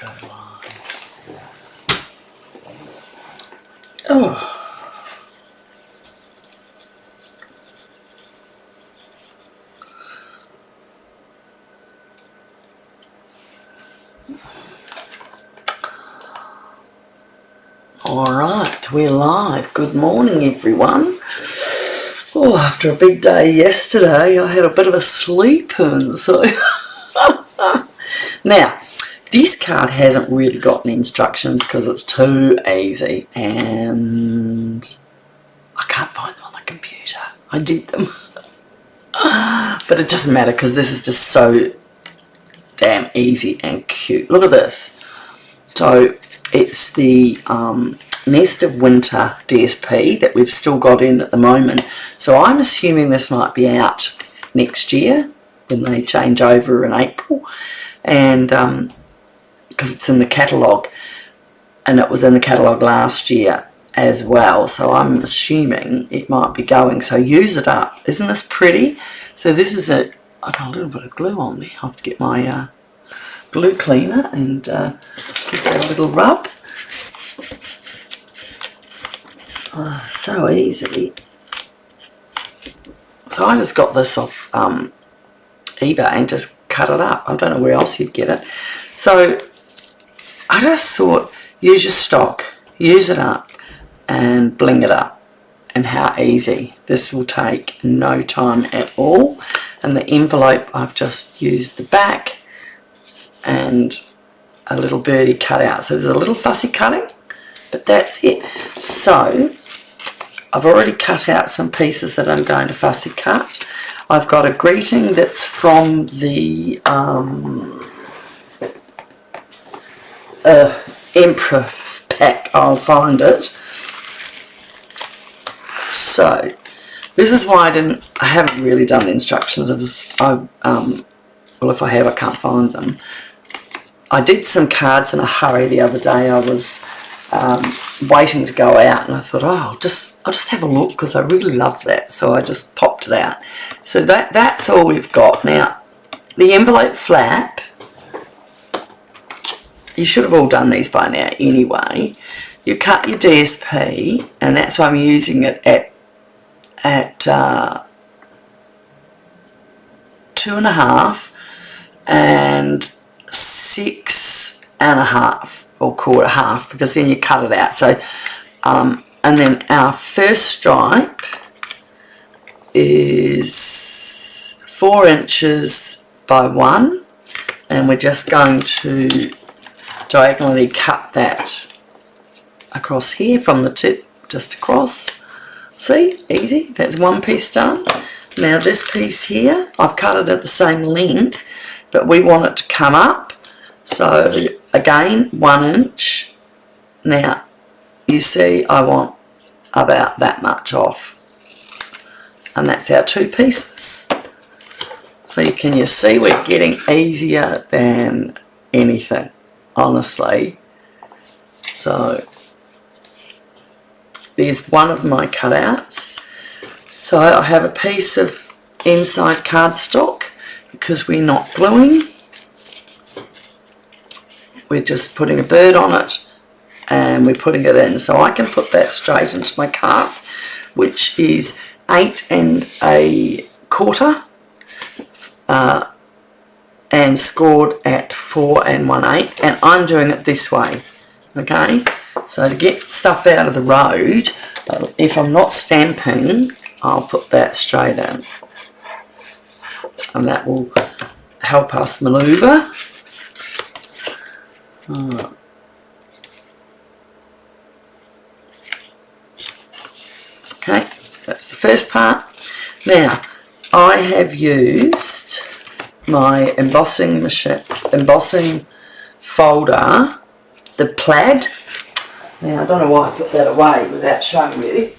go live. Oh. Alright, we're live. Good morning, everyone. Oh, after a big day yesterday, I had a bit of a sleep in, so... Now, this card hasn't really got any instructions because it's too easy, and I can't find them on the computer. I did them. But it doesn't matter because this is just so damn easy and cute. Look at this. So, it's the Nest of Winter DSP that we've still got in at the moment. So I'm assuming this might be out next year when they change over in April, and because it's in the catalogue, and it was in the catalogue last year as well, so I'm assuming it might be going. So use it up. Isn't this pretty? So this is a... I've got a little bit of glue on there. I'll have to get my glue cleaner and give that a little rub. So easy. So I just got this off eBay and just cut it up. I don't know where else you'd get it. So I just thought, use your stock, use it up and bling it up. And how easy. This will take no time at all. And the envelope, I've just used the back and a little birdie cut out. So there's a little fussy cutting, but that's it. So I've already cut out some pieces that I'm going to fussy cut. I've got a greeting that's from the Emperor pack. I'll find it. So this is why I haven't really done the instructions. Well, if I have, I can't find them. I did some cards in a hurry the other day. I was waiting to go out, and I thought, oh, I'll just have a look because I really love that. So I just popped it out. So that's all we've got. Now, the envelope flap, you should have all done these by now anyway. You cut your DSP, and that's why I'm using it at 2.5 and 6.5, or call it half, because then you cut it out. So and then our first stripe is 4 inches by 1, and we're just going to diagonally cut that across here from the tip just across. See, easy. That's one piece done. Now this piece here, I've cut it at the same length, but we want it to come up. So again, 1 inch. Now you see I want about that much off, and that's our 2 pieces. So you see we're getting easier than anything, honestly. So there's one of my cutouts. So I have a piece of inside cardstock because we're not gluing. We're just putting a bird on it and we're putting it in. So I can put that straight into my card, which is 8 1/4 and scored at 4 1/8, and I'm doing it this way. Okay, so to get stuff out of the road, if I'm not stamping, I'll put that straight in, and that will help us manoeuvre. Okay, that's the first part. Now, I have used my embossing folder, the plaid. Now, I don't know why I put that away without showing really.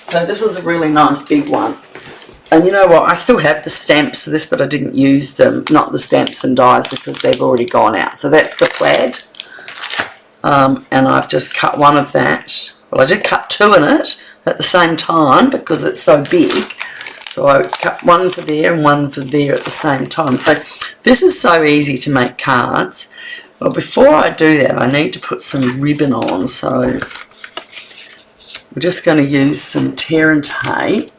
So this is a really nice big one. And you know what, I still have the stamps for this, but I didn't use them, not the stamps and dies, because they've already gone out. So that's the plaid. And I've just cut one of that. Well, I did cut 2 in it at the same time because it's so big. So I cut one for there and one for there at the same time. So this is so easy to make cards. Well, before I do that, I need to put some ribbon on. So we're just going to use some tear and tape.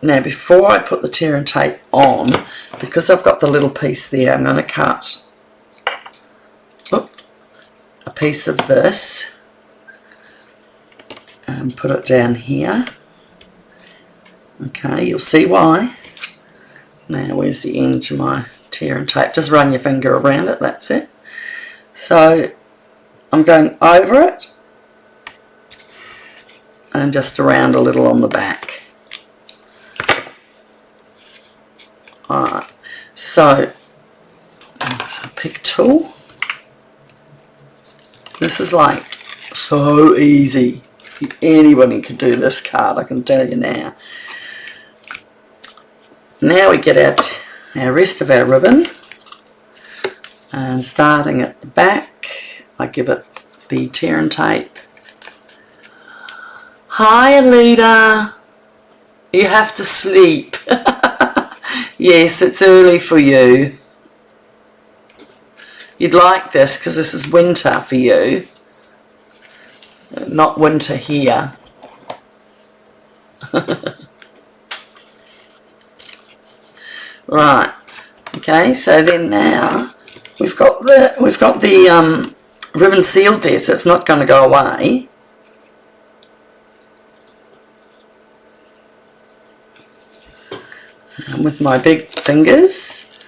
Now, before I put the tear and tape on, because I've got the little piece there, I'm going to cut a piece of this and put it down here. Okay, you'll see why. Now, where's the end to my tear and tape? Just run your finger around it, that's it. So, I'm going over it and just around a little on the back. Alright, so pick a tool. This is like so easy. Anybody can do this card, I can tell you now. Now we get our rest of our ribbon, and starting at the back, I give it the tear and tape. Hi, Alita. You have to sleep. Yes, it's early for you. You'd like this because this is winter for you, not winter here. Right. Okay. So then now we've got the ribbon sealed there, so it's not going to go away. And with my big fingers,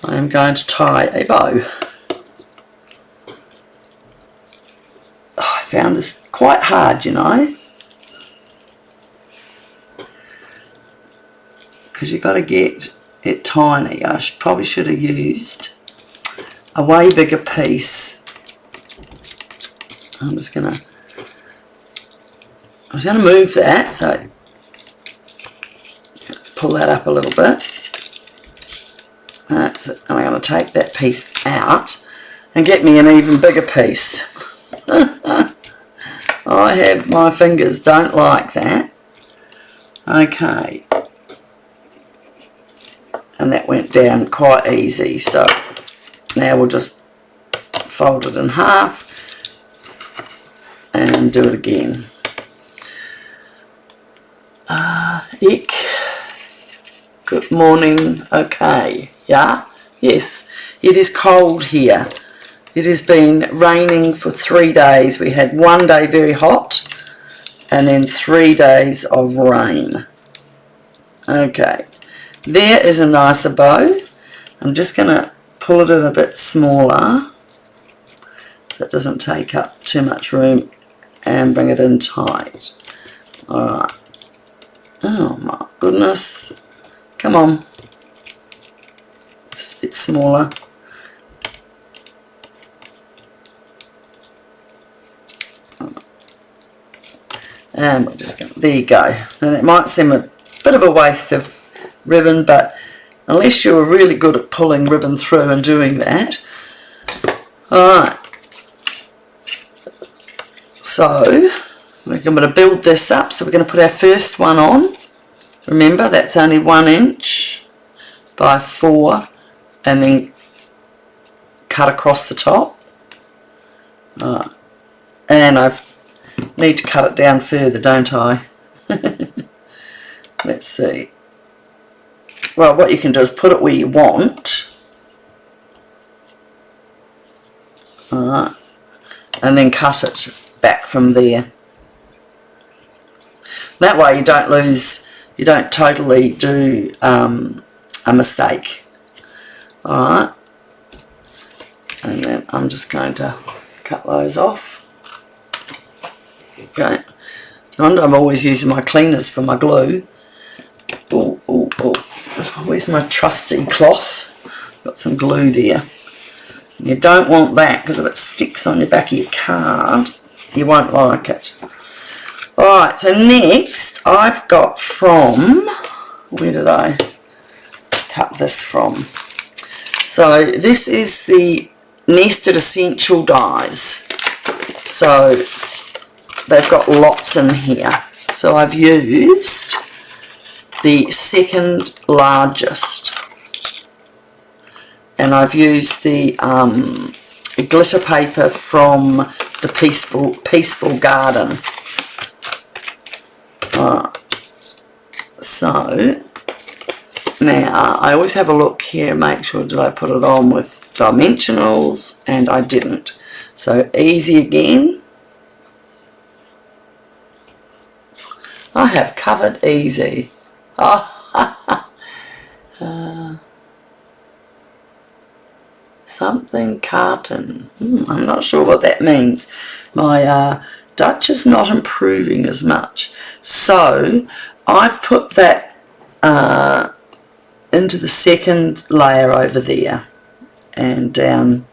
I am going to tie a bow. Oh, I found this quite hard, you know, because you've got to get it tiny. I probably should have used a way bigger piece. I was going to move that, so pull that up a little bit. That's it. And I'm going to take that piece out and get me an even bigger piece. I have, my fingers don't like that. Okay. And that went down quite easy. So now we'll just fold it in half and do it again. Ick. Good morning. Okay. Yeah? Yes. It is cold here. It has been raining for 3 days. We had 1 day very hot and then 3 days of rain. Okay. There is a nicer bow. I'm just going to pull it in a bit smaller so it doesn't take up too much room and bring it in tight. Alright. Oh my goodness. Come on. Just a bit smaller. And we're just going to, there you go. Now that might seem a bit of a waste of ribbon, but unless you're really good at pulling ribbon through and doing that. Alright. So, we're going to build this up. So we're going to put our first one on. Remember, that's only 1 inch by 4, and then cut across the top. And I need to cut it down further, don't I? Let's see. Well, what you can do is put it where you want. Alright. And then cut it back from there. That way you don't lose, you don't totally do a mistake. Alright. And then I'm just going to cut those off. Okay. I'm always using my cleaners for my glue. Oh, oh, oh. Where's my trusty cloth? Got some glue there. You don't want that, because if it sticks on your back of your card, you won't like it. Alright, so next I've got from, where did I cut this from? So this is the Nested Essential Dies. So they've got lots in here. So I've used the second largest, and I've used the glitter paper from the Peaceful Garden. So now I always have a look here, make sure did I put it on with dimensionals, and I didn't. So easy again. I have covered easy. Something carton. I'm not sure what that means. My Dutch is not improving as much. So I've put that into the second layer over there and down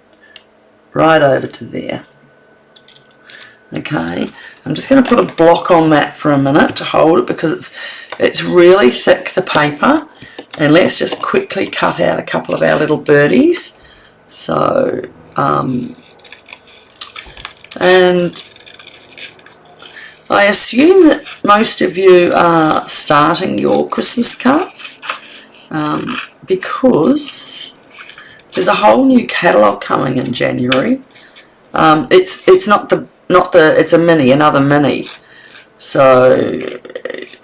right over to there. Okay, I'm just going to put a block on that for a minute to hold it because it's really thick, the paper, and let's just quickly cut out a couple of our little birdies. So and I assume that most of you are starting your Christmas cards because there's a whole new catalogue coming in January. It's a mini, another mini. So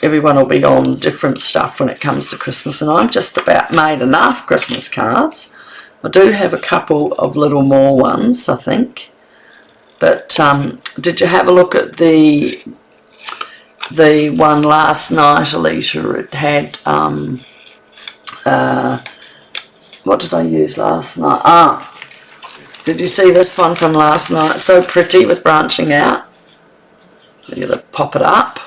everyone will be on different stuff when it comes to Christmas, and I've just about made enough Christmas cards. I do have a couple of little more ones, I think. But did you have a look at the one last night, Alita? It had what did I use last night? Did you see this one from last night? So pretty with branching out. So you gotta pop it up.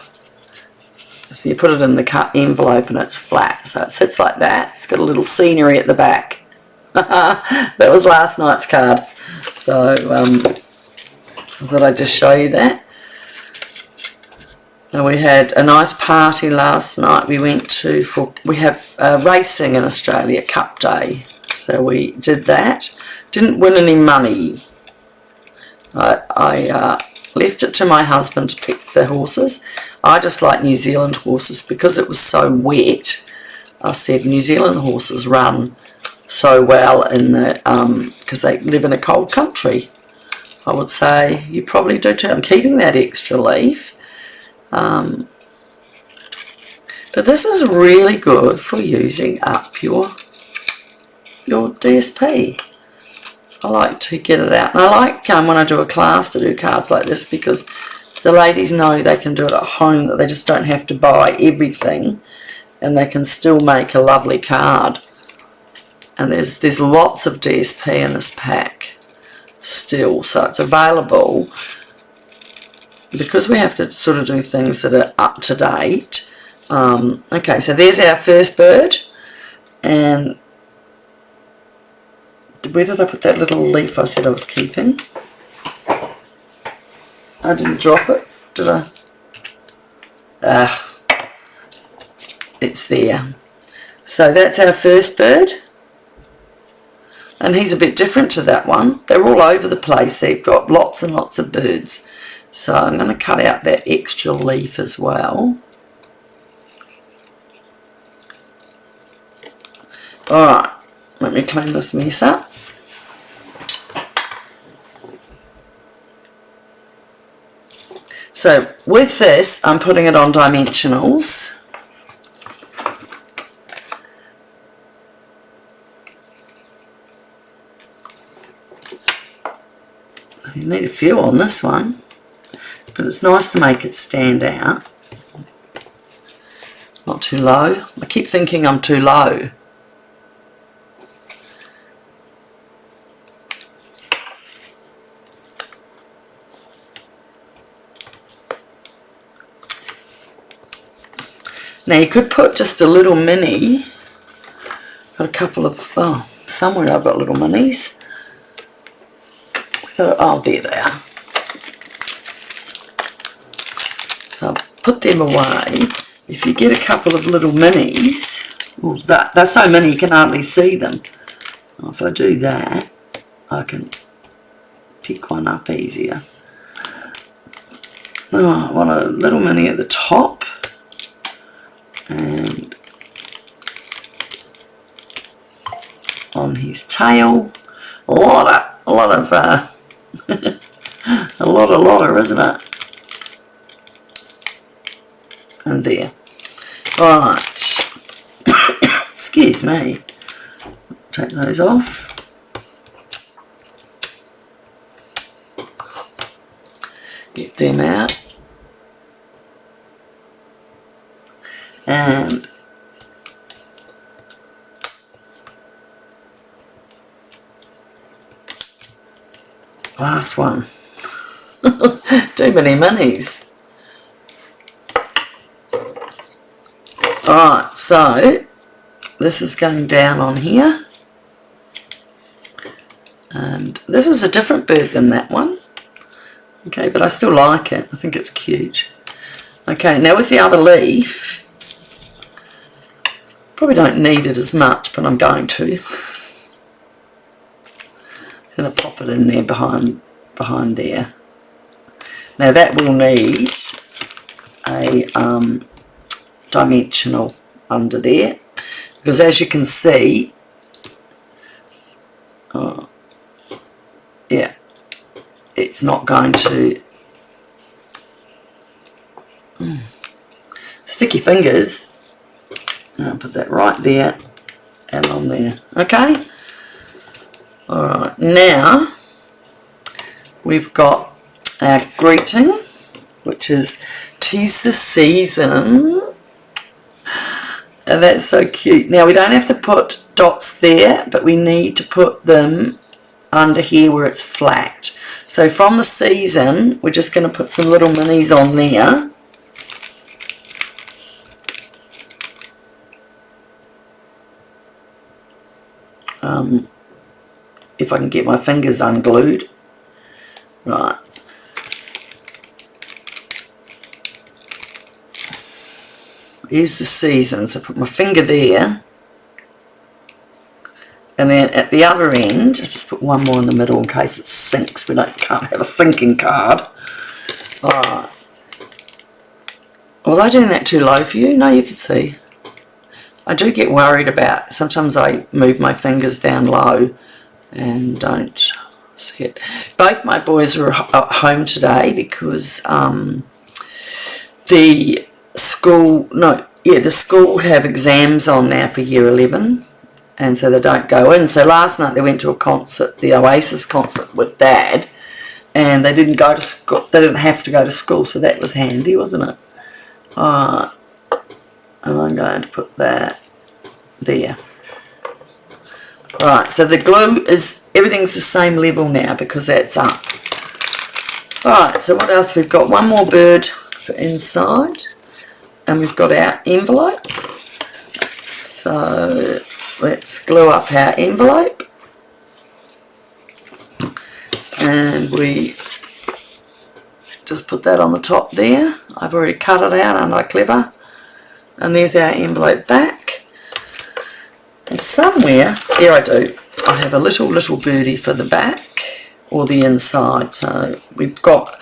So you put it in the cut envelope and it's flat. So it sits like that. It's got a little scenery at the back. That was last night's card. So I thought I'd just show you that. And we had a nice party last night. We went to, we have racing in Australia, Cup Day. So we did that. Didn't win any money. I left it to my husband to pick the horses. I just like New Zealand horses because it was so wet. I said New Zealand horses run so well in the because they live in a cold country. I would say you probably do too. I'm keeping that extra leaf. But this is really good for using up your DSP. I like to get it out, and I like when I do a class to do cards like this because the ladies know they can do it at home, that they just don't have to buy everything, and they can still make a lovely card. And there's lots of DSP in this pack still, so it's available because we have to sort of do things that are up to date. Okay, so there's our first bird, and where did I put that little leaf I said I was keeping? I didn't drop it, did I? It's there. So that's our first bird. And he's a bit different to that one. They're all over the place. They've got lots and lots of birds. So I'm going to cut out that extra leaf as well. Alright, let me clean this mess up. So with this, I'm putting it on dimensionals. You need a few on this one, but it's nice to make it stand out. Not too low. I keep thinking I'm too low. Now you could put just a little mini. Got a couple of, somewhere I've got little minis. Oh, there they are. So I'll put them away. If you get a couple of little minis, well, they're so many you can hardly see them. Well, if I do that, I can pick one up easier. Oh, I want a little mini at the top, and on his tail. A lot of a lot, isn't it? And there. Right. Excuse me. Take those off. Get them out. And last one. Too many minis. Alright, so this is going down on here. And this is a different bird than that one. Okay, but I still like it. I think it's cute. Okay, now with the other leaf, probably don't need it as much, but I'm going to. I'm going to pop it in there behind there. Now that will need a dimensional under there, because as you can see, yeah, it's not going to stick your fingers. I'll put that right there and on there. Okay. Alright, now we've got our greeting, which is "'Tis the season." And that's so cute. Now we don't have to put dots there, but we need to put them under here where it's flat. So from the season, we're just going to put some little minis on there. If I can get my fingers unglued. Right. Here's the season, so I put my finger there. And then at the other end, I just put one more in the middle in case it sinks. We can't have a sinking card. Alright. Was I doing that too low for you? No, you could see. I do get worried about, sometimes I move my fingers down low and don't see it. Both my boys are at home today because the school have exams on now for year 11, and so they don't go in. So last night they went to a concert, the Oasis concert with Dad, and they didn't go to school. They didn't have to go to school, so that was handy, wasn't it? And I'm going to put that there. Right, so the glue is, everything's the same level now because that's up. Right, so what else? We've got one more bird for inside, and we've got our envelope. So let's glue up our envelope, and we just put that on the top there. I've already cut it out, aren't I clever? And there's our envelope back. And somewhere, there I do, I have a little birdie for the back or the inside. So we've got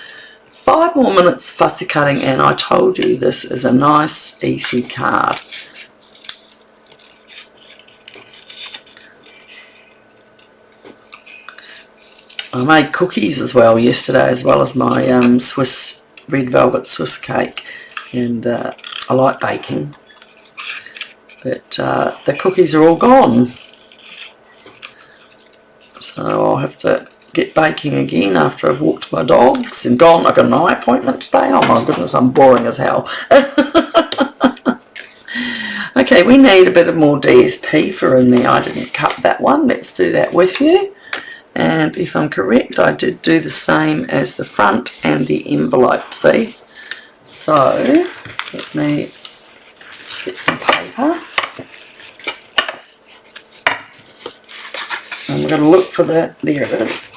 5 more minutes fussy cutting, and I told you this is a nice easy card. I made cookies as well yesterday, as well as my red velvet Swiss cake, and I like baking, but the cookies are all gone, so I'll have to get baking again after I've walked my dogs and gone. I've got an eye appointment today. Oh my goodness, I'm boring as hell. Okay, we need a bit of more DSP for in there. I didn't cut that one. Let's do that with you. And if I'm correct, I did do the same as the front and the envelope, see? So, let me get some paper. And we're going to look for the, there it is.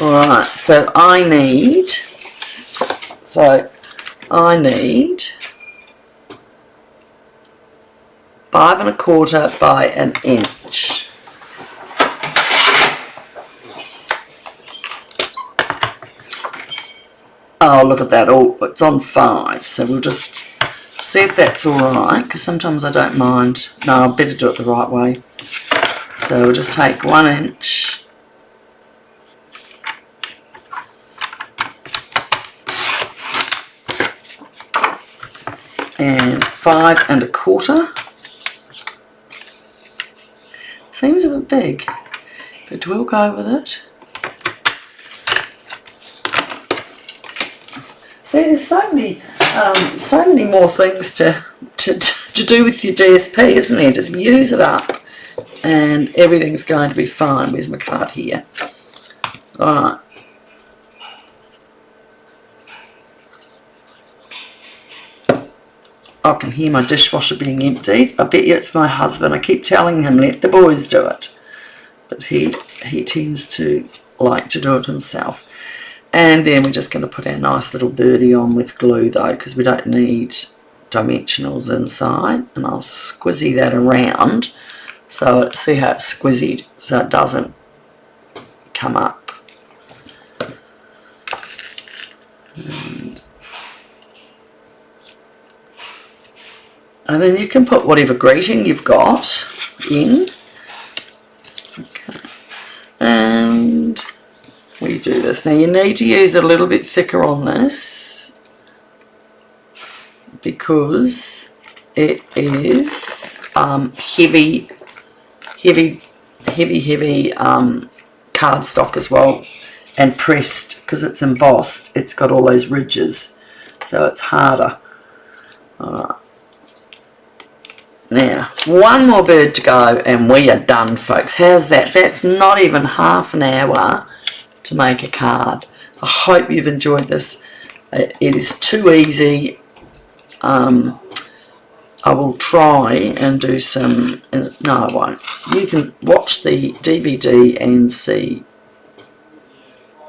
Alright, so I need 5 1/4 by an inch. Oh, look at that. Oh, it's on 5. So we'll just see if that's alright, because sometimes I don't mind. No, I better do it the right way. So we'll just take 1 inch. And 5 1/4. Seems a bit big, but we'll go with it. See, there's so many more things to do with your DSP, isn't there? Just use it up, and everything's going to be fine. Where's my card here? All right. I can hear my dishwasher being emptied. I bet you it's my husband. I keep telling him, let the boys do it. But he tends to like to do it himself. And then we're just going to put our nice little birdie on with glue though, because we don't need dimensionals inside. And I'll squizzy that around. So see how it's squizzied so it doesn't come up. And then you can put whatever greeting you've got in. Okay. And we do this. Now you need to use a little bit thicker on this because it is heavy cardstock as well, and pressed because it's embossed. It's got all those ridges, so it's harder. Alright. Now, one more bird to go and we are done, folks. How's that? That's not even half an hour to make a card. I hope you've enjoyed this. It is too easy. I will try and do some... No, I won't. You can watch the DVD and see.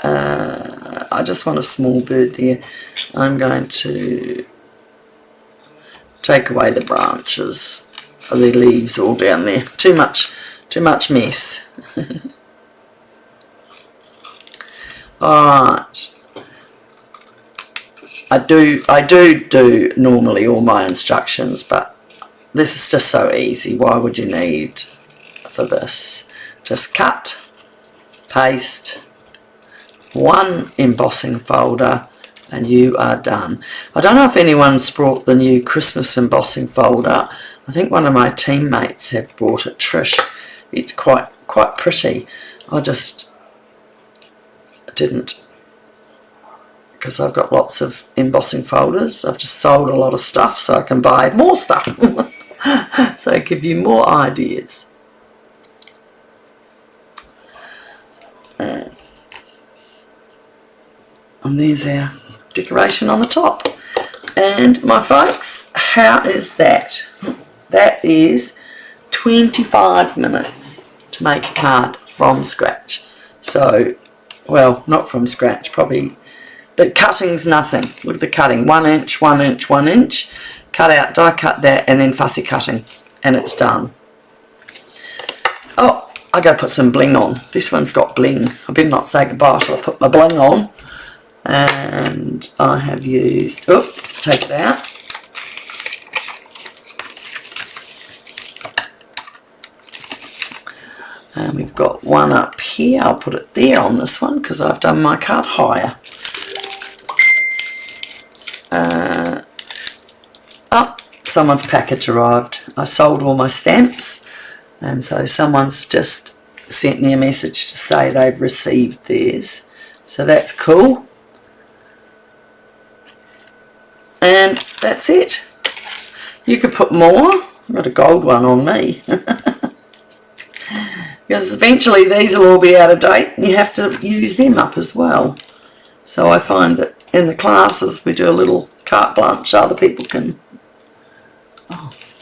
I just want a small bird there. I'm going to take away the branches. The leaves all down there. Too much mess. Alright. I do normally all my instructions, but this is just so easy. Why would you need for this? Just cut, paste, one embossing folder, and you are done. I don't know if anyone's brought the new Christmas embossing folder. I think one of my teammates have brought it, Trish. It's quite pretty. I just didn't, because I've got lots of embossing folders. I've just sold a lot of stuff so I can buy more stuff. So I give you more ideas. And there's our decoration on the top. And my folks, how is that? That is 25 minutes to make a card from scratch. So, well, not from scratch, probably, but cutting's nothing. Look at the cutting, 1 inch, 1 inch, 1 inch. Cut out, die cut that, and then fussy cutting, and it's done. Oh, I gotta put some bling on. This one's got bling. I better not say goodbye till I put my bling on. And I have used, oh, take it out. And we've got one up here. I'll put it there on this one because I've done my card higher. Oh, someone's package arrived. I sold all my stamps, and so someone's just sent me a message to say they've received theirs. So that's cool. And that's it. You could put more. I've got a gold one on me. Because eventually these will all be out of date and you have to use them up as well. So I find that in the classes we do a little carte blanche. Other people can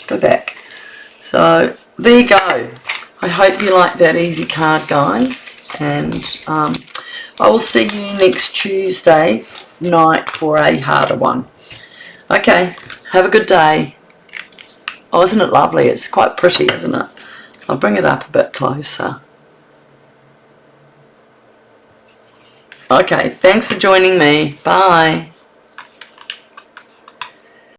go back. So there you go. I hope you like that easy card, guys. And I will see you next Tuesday night for a harder one. Okay, have a good day. Oh, isn't it lovely? It's quite pretty, isn't it? I'll bring it up a bit closer. Okay, thanks for joining me. Bye.